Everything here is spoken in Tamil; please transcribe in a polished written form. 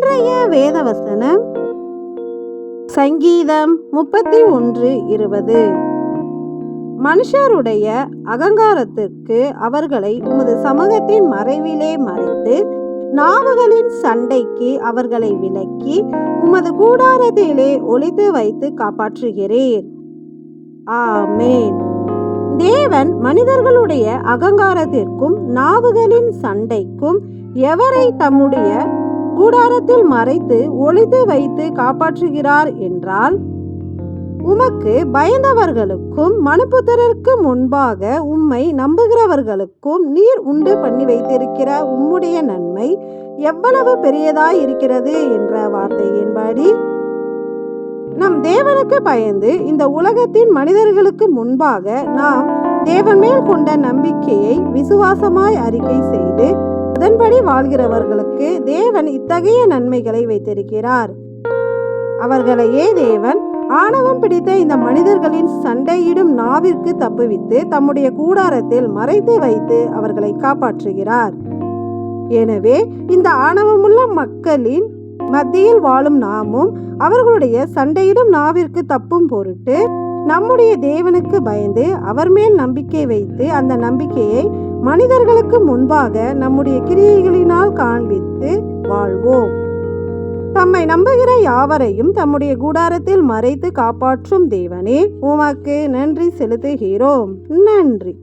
இன்றைய வேதவசனம் சங்கீதம் 31:20. மனுஷருடைய அகங்காரத்திற்கு அவர்களை உமது சமூகத்தின் மறைவிலே மறைத்து, நாவுகளின் சண்டைக்கு அவர்களை விலக்கி, உமது கூடாரத்திலே ஒளித்து வைத்து காப்பாற்றுகிறீர். ஆமேன். தேவன் மனிதர்களுடைய அகங்காரத்திற்கும் நாவுகளின் சண்டைக்கும் எவரை தம்முடைய கூடாரத்தில் மறைத்து ஒளித்து வைத்து காப்பாற்றுகிறார் என்றால், உமக்கு பயந்தவர்களுக்கும் மனுபுத்திரருக்கு முன்பாக உம்மை நம்புகிறவர்களுக்கும் நீர் உண்டு பண்ணி வைத்திருக்கிற உம்முடைய நன்மை எவ்வளவு பெரியதாய் இருக்கிறது என்ற வார்த்தையின்படி நம் தேவனுக்கு பயந்து இந்த உலகத்தின் மனிதர்களுக்கு முன்பாக நாம் தேவன் மேல் கொண்ட நம்பிக்கையை விசுவாசமாய் அறிக்கை செய்து அதன்படி வாழ்கிறவர்களுக்கு தேவன் இத்தகைய நன்மைகளை வைத்திருக்கிறார். அவர்களையே தேவன் ஆணவம் பிடித்த இந்த மனிதர்களின் சண்டையிடும் நாவிற்கு தப்புவித்து தம்முடைய கூடாரத்தில் மறைத்து வைத்து அவர்களை காப்பாற்றுகிறார். எனவே இந்த ஆணவமுள்ள மக்களின் மத்தியில் வாழும் நாமும் அவர்களுடைய சண்டையிடும் நாவிற்கு தப்பும் பொருட்டு நம்முடைய தேவனுக்கு பயந்து அவர் மேல் நம்பிக்கை வைத்து அந்த நம்பிக்கையை மனிதர்களுக்கு முன்பாக நம்முடைய கிரியைகளினால் காண்பித்து வாழ்வோம். தம்மை நம்புகிற யாவரையும் தம்முடைய கூடாரத்தில் மறைத்து காப்பாற்றும் தேவனே, உமக்கு நன்றி செலுத்துகிறோம். நன்றி.